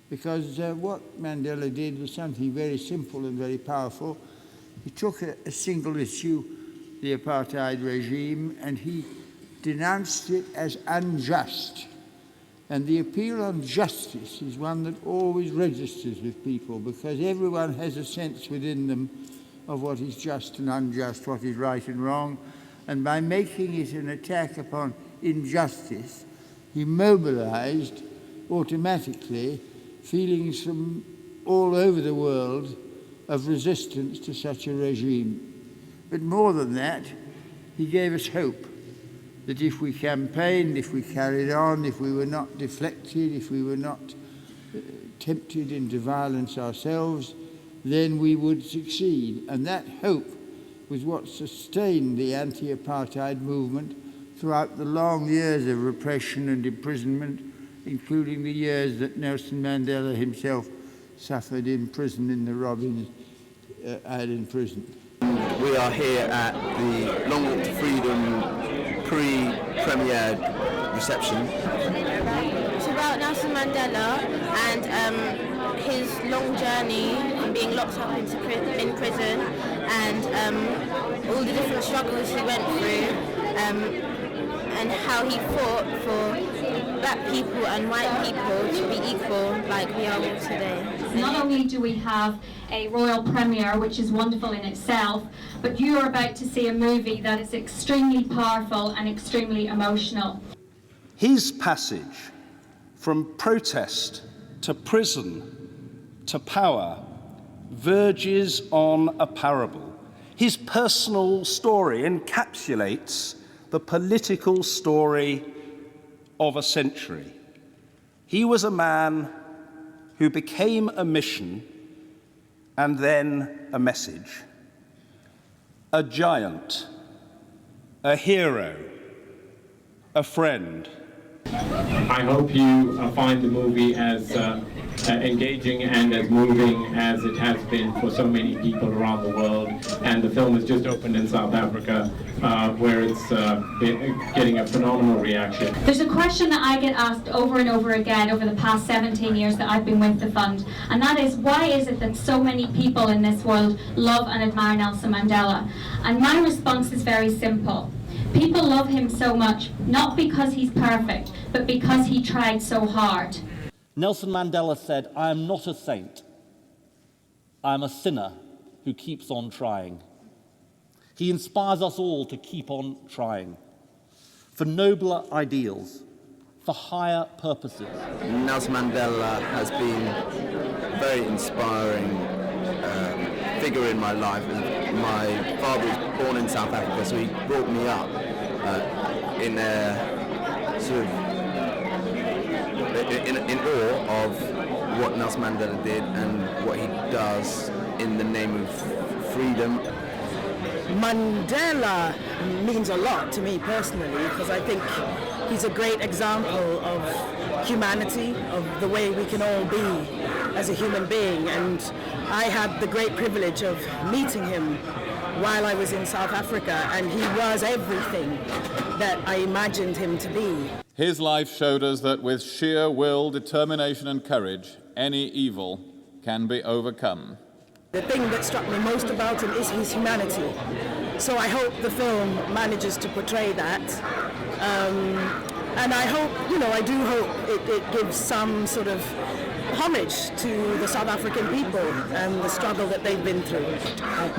because what Mandela did was something very simple and very powerful. He took a single issue, the apartheid regime, and he denounced it as unjust. And the appeal on justice is one that always registers with people, because everyone has a sense within them of what is just and unjust, what is right and wrong. And by making it an attack upon injustice, he mobilized automatically feelings from all over the world of resistance to such a regime. But more than that, he gave us hope that if we campaigned, if we carried on, if we were not deflected, if we were not tempted into violence ourselves, then we would succeed. And that hope was what sustained the anti-apartheid movement throughout the long years of repression and imprisonment, including the years that Nelson Mandela himself suffered in prison in the Robben Island prison. We are here at the Long Walk to Freedom premiere reception. It's about Nelson Mandela and his long journey from being locked up in prison and all the different struggles he went through and how he fought for black people and white people to be equal like we are all today. Not only do we have a royal premiere, which is wonderful in itself, but you are about to see a movie that is extremely powerful and extremely emotional. His passage from protest to prison to power verges on a parable. His personal story encapsulates the political story of a century. He was a man who became a mission and then a message. A giant, a hero, a friend. I hope you find the movie as engaging and as moving as it has been for so many people around the world. And the film has just opened in South Africa, where it's been getting a phenomenal reaction. There's a question that I get asked over and over again over the past 17 years that I've been with the fund, and that is, why is it that so many people in this world love and admire Nelson Mandela? And my response is very simple. People love him so much, not because he's perfect, but because he tried so hard. Nelson Mandela said, "I am not a saint. I am a sinner who keeps on trying." He inspires us all to keep on trying for nobler ideals, for higher purposes. Nelson Mandela has been a very inspiring figure in my life. My father was born in South Africa, so he brought me up in a sort of in awe of what Nelson Mandela did and what he does in the name of freedom. Mandela means a lot to me personally, because I think he's a great example of humanity, of the way we can all be as a human being. And I had the great privilege of meeting him while I was in South Africa, and he was everything that I imagined him to be. His life showed us that with sheer will, determination and courage, any evil can be overcome. The thing that struck me most about him is his humanity. So I hope the film manages to portray that. And I hope, I do hope it gives some sort of homage to the South African people and the struggle that they've been through.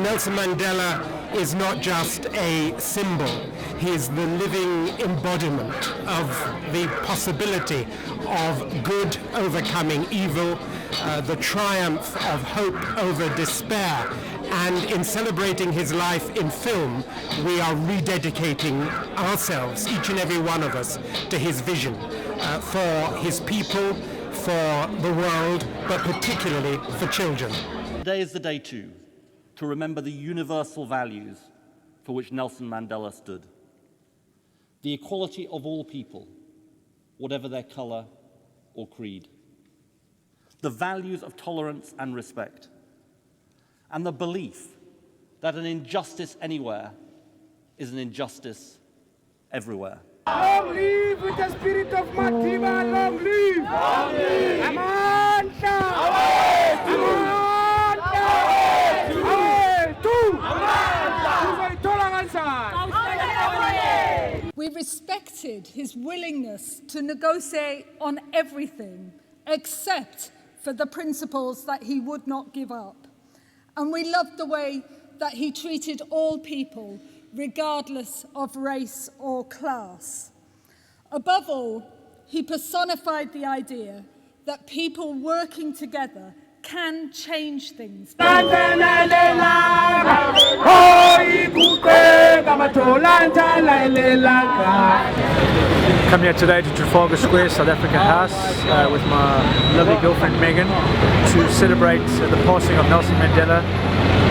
Nelson Mandela is not just a symbol. He is the living embodiment of the possibility of good overcoming evil, the triumph of hope over despair. And in celebrating his life in film, we are rededicating ourselves, each and every one of us, to his vision for his people, for the world, but particularly for children. Today is the day, too, to remember the universal values for which Nelson Mandela stood. The equality of all people, whatever their color or creed. The values of tolerance and respect. And the belief that an injustice anywhere is an injustice everywhere. Long live with the spirit of Madiba, long live! Long live! his willingness to negotiate on everything except for the principles that he would not give up. And we loved the way that he treated all people, regardless of race or class. Above all, he personified the idea that people working together can change things. Come here today to Trafalgar Square, South Africa House, with my lovely girlfriend Megan, to celebrate the passing of Nelson Mandela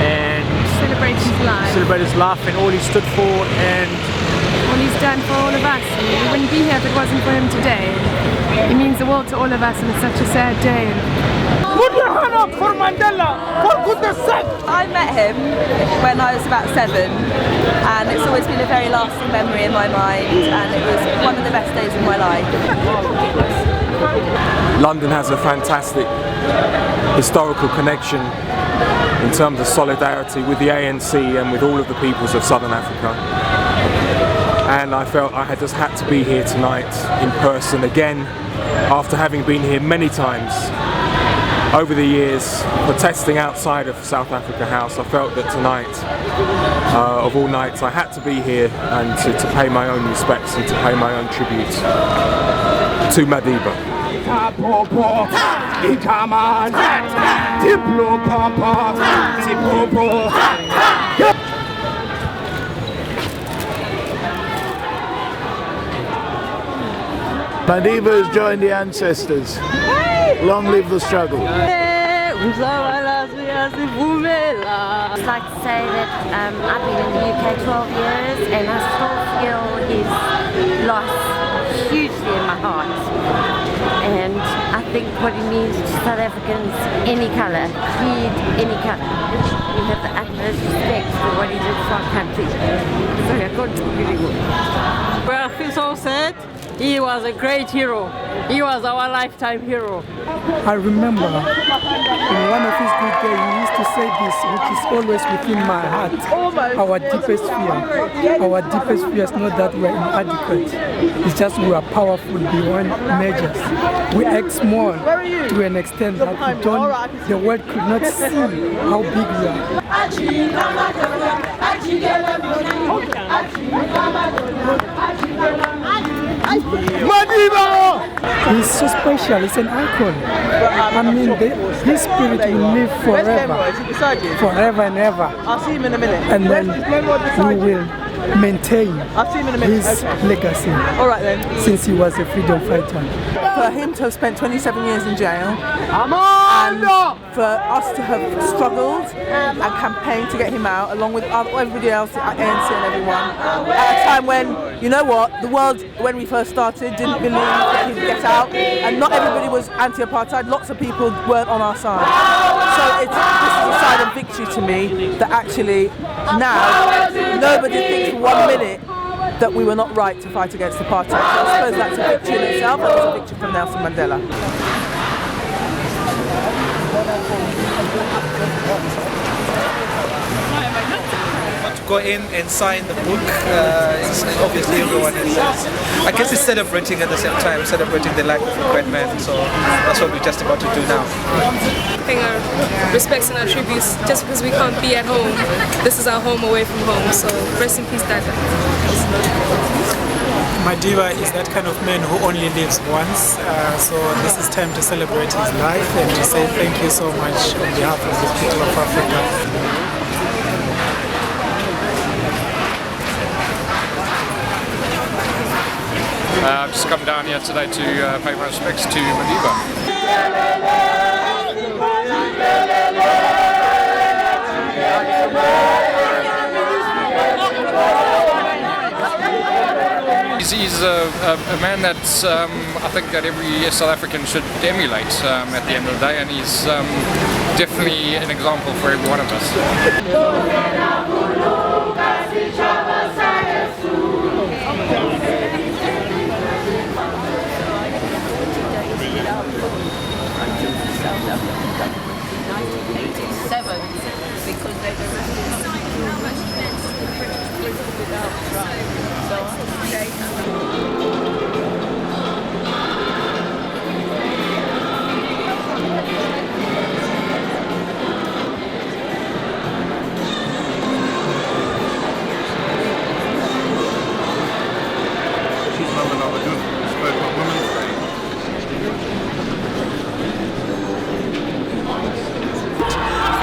and celebrate his life and all he stood for and all he's done for all of us. We wouldn't be here if it wasn't for him today. He means the world to all of us, and it's such a sad day. Put your hand up for Mandela, for goodness sake! I met him when I was about 7, and it's always been a very lasting memory in my mind, and it was one of the best days of my life. London has a fantastic historical connection in terms of solidarity with the ANC and with all of the peoples of Southern Africa. And I felt I had just had to be here tonight in person again, after having been here many times over the years, protesting outside of South Africa House. I felt that tonight, of all nights, I had to be here and to pay my own respects and to pay my own tribute to Madiba. Madiba has joined the ancestors. Long live the struggle. I'd like to say that I've been in the UK 12 years and I still feel his loss hugely in my heart. And I think what he means to South Africans, any colour, creed, any colour, we have the utmost respect for what he did for our country. Sorry, I can't talk really good. Well, I feel so sad. He was a great hero. He was our lifetime hero. I remember in one of his good days he used to say this, which is always within my heart. Our deepest fear. Our deepest fear is not that we're inadequate. It's just we are powerful beyond measures. We act small to an extent that we don't, the world could not see how big we are. He's so special, he's an icon. I mean, his spirit will live forever. Forever and ever. I'll see him in a minute. And then we will maintain his legacy. All right then. Since he was a freedom fighter. For him to have spent 27 years in jail, and for us to have struggled and campaigned to get him out, along with everybody else at ANC and everyone, at a time when, you know what, the world, when we first started, didn't believe that he would get out, and not everybody was anti-apartheid, lots of people weren't on our side. So this is a sign of victory to me, that actually now nobody thinks for 1 minute that we were not right to fight against apartheid. So I suppose that's a victory in itself, and it's a victory from Nelson Mandela. Go in and sign the book. Obviously everyone is, I guess it's celebrating at the same time, celebrating the life of a great man, so that's what we're just about to do now. Paying our respects and our tributes, just because we can't be at home, this is our home away from home, so rest in peace, Dada. Madiba is that kind of man who only lives once, so this is time to celebrate his life and to say thank you so much on behalf of the people of Africa. I've just come down here today to pay my respects to Madiba. He's a man that I think that every South African should emulate at the end of the day, and he's definitely an example for every one of us.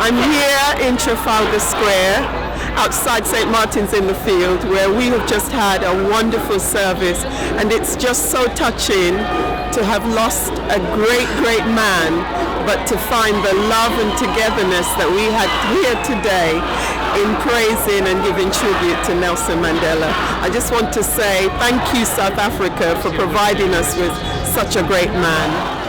I'm here in Trafalgar Square, outside St. Martin's in the Field, where we have just had a wonderful service, and it's just so touching to have lost a great, great man, but to find the love and togetherness that we had here today in praising and giving tribute to Nelson Mandela. I just want to say thank you, South Africa, for providing us with such a great man.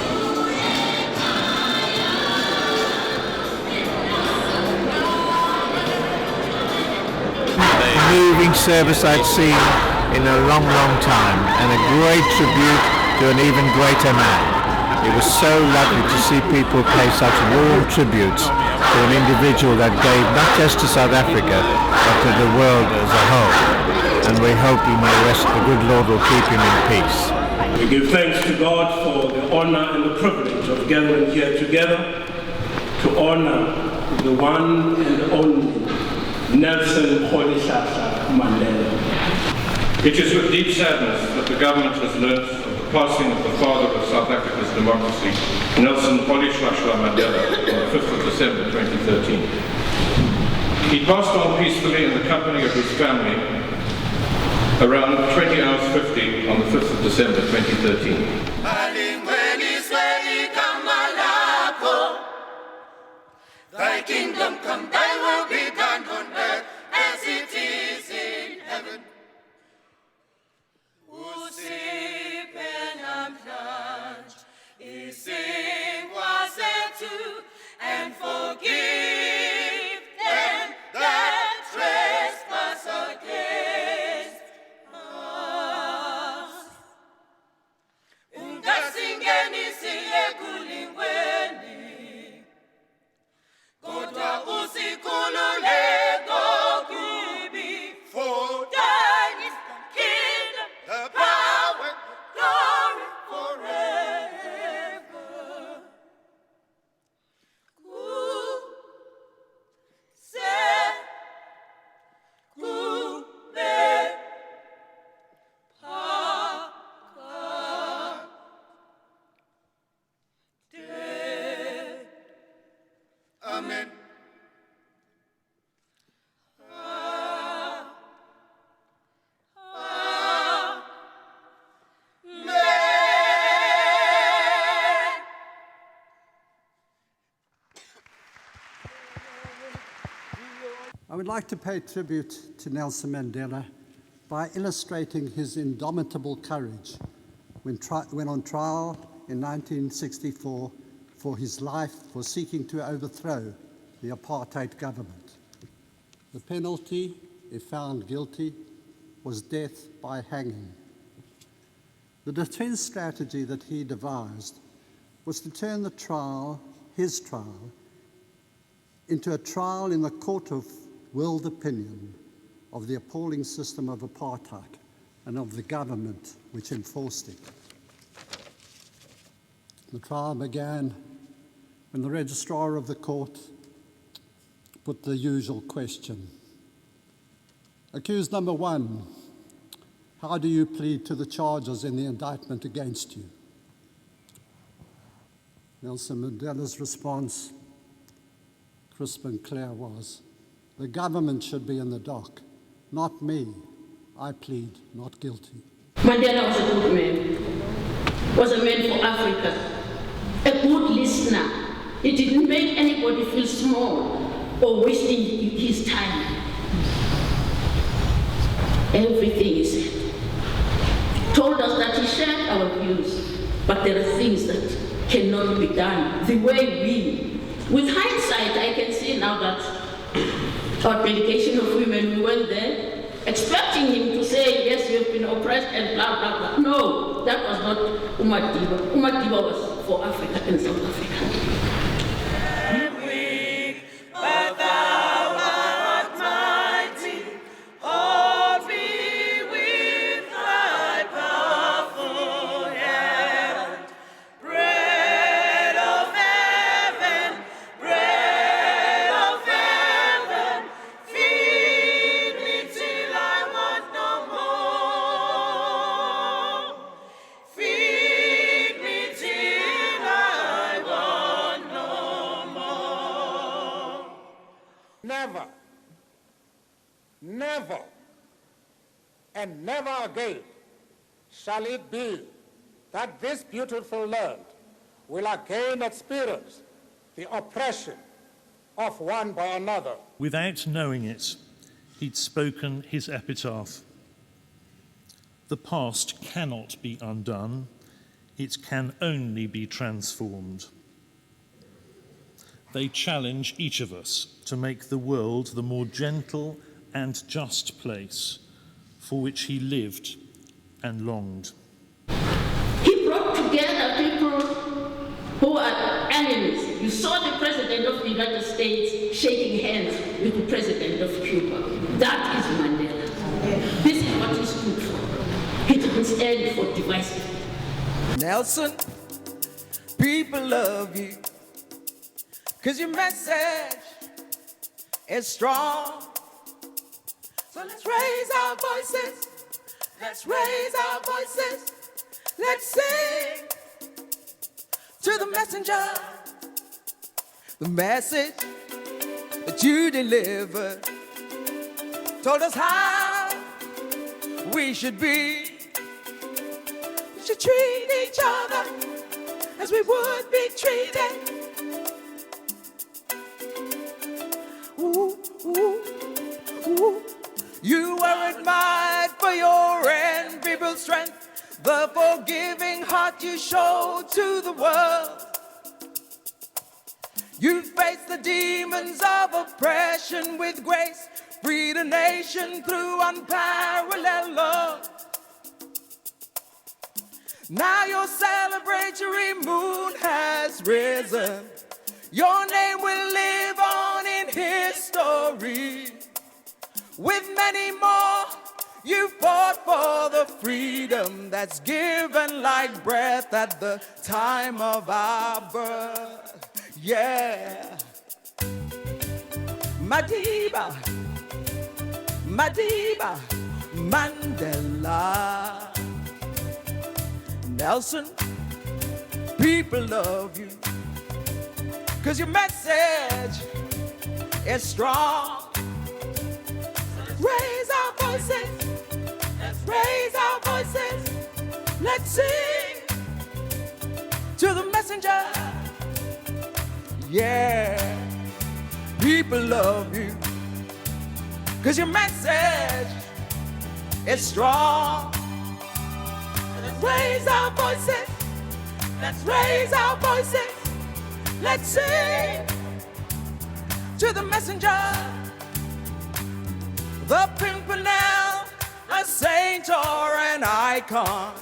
Moving service I'd seen in a long, long time, and a great tribute to an even greater man. It was so lovely to see people pay such warm tributes to an individual that gave not just to South Africa, but to the world as a whole. And we hope he may rest, the good Lord will keep him in peace. We give thanks to God for the honor and the privilege of gathering here together to honor the one and only Nelson Mandela. It is with deep sadness that the government has learnt of the passing of the father of South Africa's democracy, Nelson Mandela, on the 5th of December 2013. He passed on peacefully in the company of his family around 20 hours 50 on the 5th of December 2013. Thy kingdom come, thy will be done on earth as it is in heaven. And forgive them that trespass against us. Ungasingeni siye kulingweni, kodwa usikhululeko kibi. For thine is the kingdom, the power, glory forever. Amen. I would like to pay tribute to Nelson Mandela by illustrating his indomitable courage when on trial in 1964 for his life for seeking to overthrow the apartheid government. The penalty, if found guilty, was death by hanging. The defense strategy that he devised was to turn the trial, his trial, into a trial in the court of world opinion of the appalling system of apartheid and of the government which enforced it. The trial began when the registrar of the court put the usual question. Accused number one, how do you plead to the charges in the indictment against you? Nelson Mandela's response, crisp and clear, was, the government should be in the dock, not me. I plead not guilty. Mandela was a good man, was a man for Africa, a good listener. He didn't make anybody feel small or wasting his time. Everything he said. Told us that he shared our views, but there are things that cannot be done the way we. With hindsight, I can see now that our delegation of women, we went there expecting him to say, yes, you've been oppressed and blah, blah, blah. No, that was not Umadiba. Umadiba was for Africa and South Africa. Feed me till I want Never, never, and never again shall it be that this beautiful land will again experience the oppression of one by another. Without knowing it, he'd spoken his epitaph. The past cannot be undone, it can only be transformed. They challenge each of us to make the world the more gentle and just place for which he lived and longed. He brought together people who are enemies. You saw the President of the United States shaking hands with the President of Cuba. That is Mandela. This is what he stood for. He didn't stand for divisiveness. Nelson, people love you, 'cause your message is strong. So let's raise our voices, let's raise our voices, let's sing to the messenger. The message that you delivered told us how we should be. We should treat each other as we would be treated. Ooh, ooh, ooh. You were admired for your enviable strength, the forgiving heart you showed to the world. You faced the demons of oppression with grace, freed a nation through unparalleled love. Now your celebratory moon has risen. Your name will live on in history. With many more, you fought for the freedom that's given like breath at the time of our birth. Yeah. Madiba, Madiba, Mandela. Nelson, people love you, 'cause your message is strong. Let's raise our voices, let's raise our voices, let's sing to the messenger. Yeah, people love you, 'cause your message is strong. Let's raise our voices, let's raise our voices, let's sing to the messenger. The Pimpernel, a saint or an icon,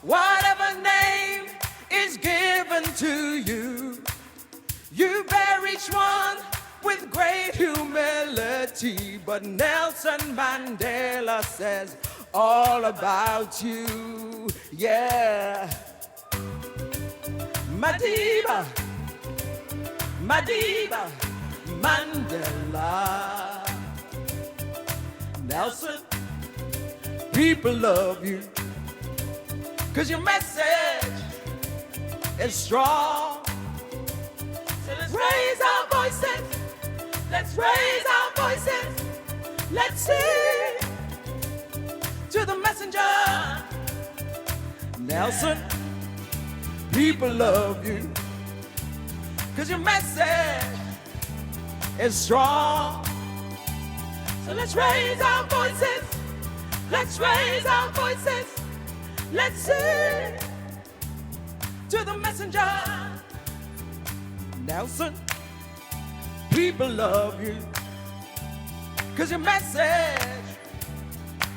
whatever name is given to you, you bear each one with great humility. But Nelson Mandela says all about you, yeah. Madiba, Madiba, Mandela. Nelson, people love you, 'cause your message is strong. So let's raise our voices, let's raise our voices, let's sing to the messenger. Nelson, people love you, 'cause your message is strong. So let's raise our voices, let's raise our voices, let's sing to the messenger. Nelson, people love you, 'cause your message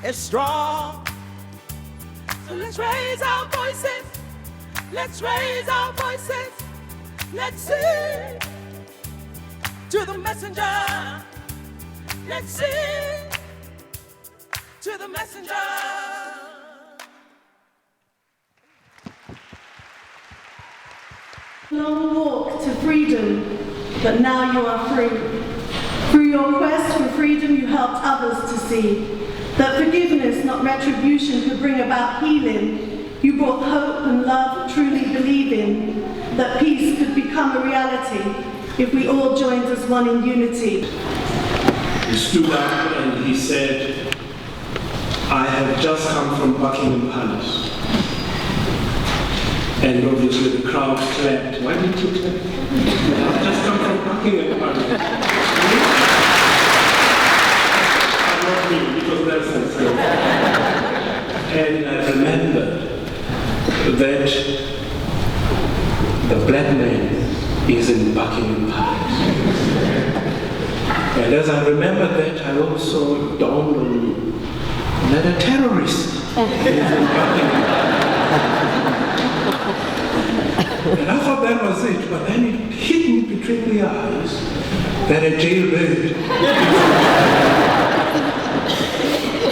is strong. So let's raise our voices, let's raise our voices, let's sing to the messenger. Let's sing to the messenger. Long walk to freedom, but now you are free. Through your quest for freedom, you helped others to see that forgiveness, not retribution, could bring about healing. You brought hope and love, truly believing that peace could become a reality if we all joined as one in unity. He stood up and he said, "I have just come from Buckingham Palace." And obviously the crowd clapped. Why did you clap? I've just come from Buckingham Palace. Not me, it was Nelson. And I remembered that the black man is in Buckingham Palace. And as I remembered that, I also dawned on me that a terrorist is in Buckingham Palace. And I thought that was it, but then it hit me between the eyes that a jailbird.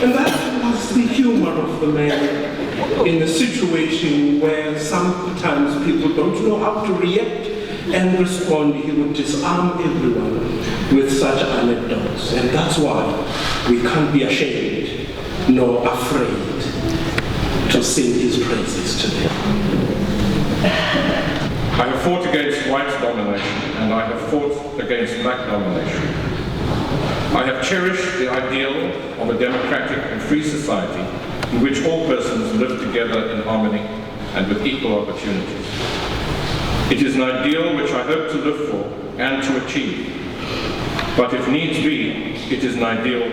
And that was the humor of the man in a situation where sometimes people don't know how to react and respond. He would disarm everyone with such anecdotes. And that's why we can't be ashamed nor afraid to sing his praises today. I have fought against white domination, and I have fought against black domination. I have cherished the ideal of a democratic and free society in which all persons live together in harmony and with equal opportunities. It is an ideal which I hope to live for and to achieve. But if needs be, it is an ideal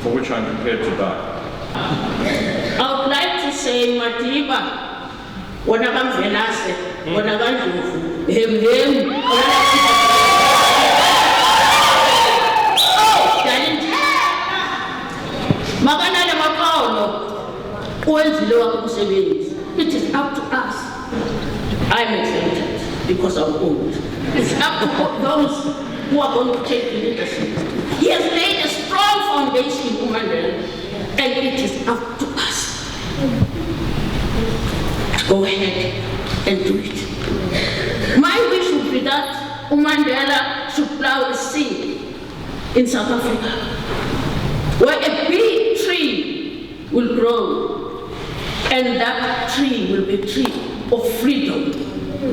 for which I am prepared to die. I would like to say, Matiba, Wanagam Venase, Wanagam him. It is up to us. I'm exempted because I'm old. It's up to those who are going to take the leadership. He has laid a strong foundation in Mandela, and it is up to us to go ahead and do it. My wish would be that Mandela should plow a seed in South Africa, where a big tree will grow, and that tree will be a tree of freedom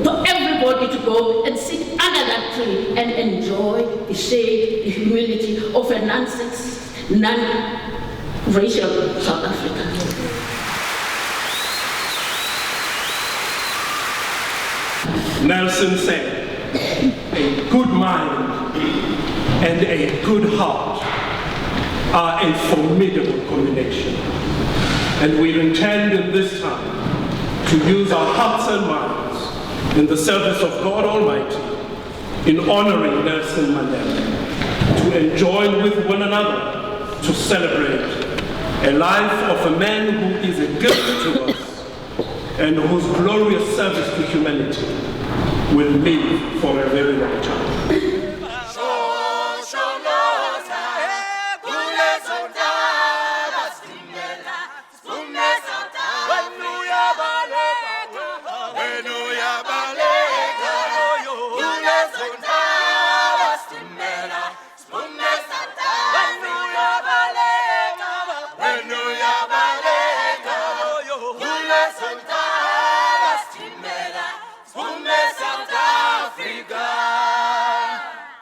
for everybody to go and sit under that tree and enjoy the shade, the humility of a non-racial South Africa. Nelson said, "A good mind and a good heart are a formidable combination." And we intend in this time to use our hearts and minds in the service of God Almighty in honoring Nelson Mandela, to enjoy with one another, to celebrate a life of a man who is a gift to us and whose glorious service to humanity will live for a very long time.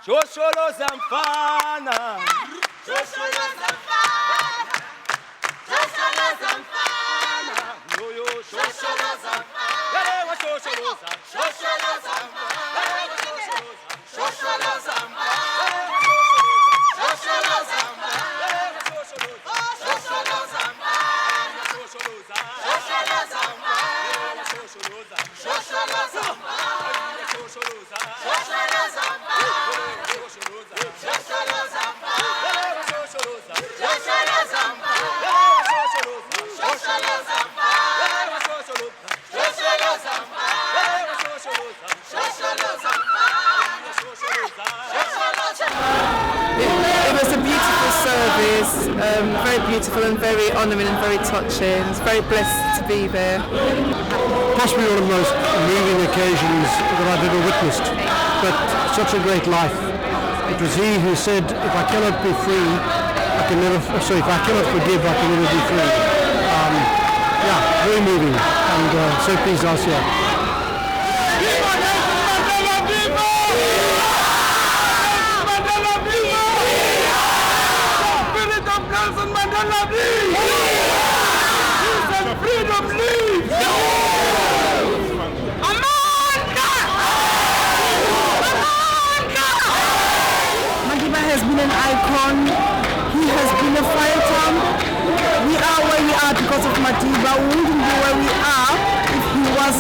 Shosholo Zamfana, Shosholo Zamfana, Shosholo Zamfana, yo yo, Shosholo Zamfana, Shosholo Zamfana, Shosholo Zamfana, Shosholo Zamfana, Shosholo Zamfana, Shosholo Zamfana, Shosholo Zamfana, Shosholo Zamfana, Shosholo It was a beautiful service, very beautiful and very honouring and very touching. I was very blessed to be there. Possibly one of the most moving occasions that I've ever witnessed, but such a great life. It was he who said, if I cannot be free, I can never, if I cannot forgive, I can never be free. Yeah, very moving, and so pleased I was here.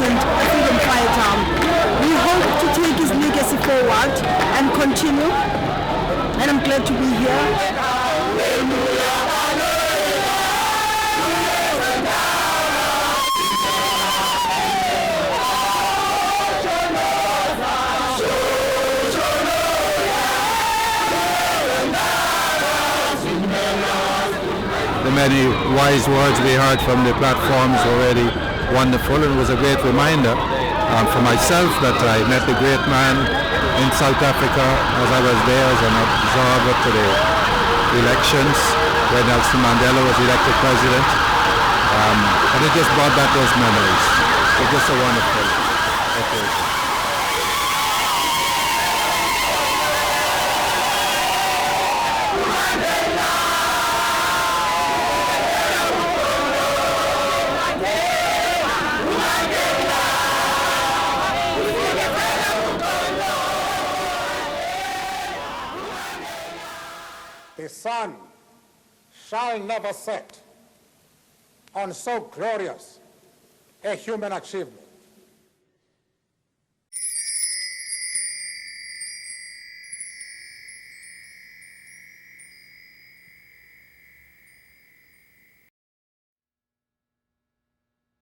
wasn't a freedom fighter. We hope to take his legacy forward and continue, and I'm glad to be here. The many wise words we heard from the platforms were really wonderful, and it was a great reminder for myself that I met the great man in South Africa as I was there as an observer to the elections where Nelson Mandela was elected president, and it just brought back those memories. It was just a wonderful occasion. The sun shall never set on so glorious a human achievement.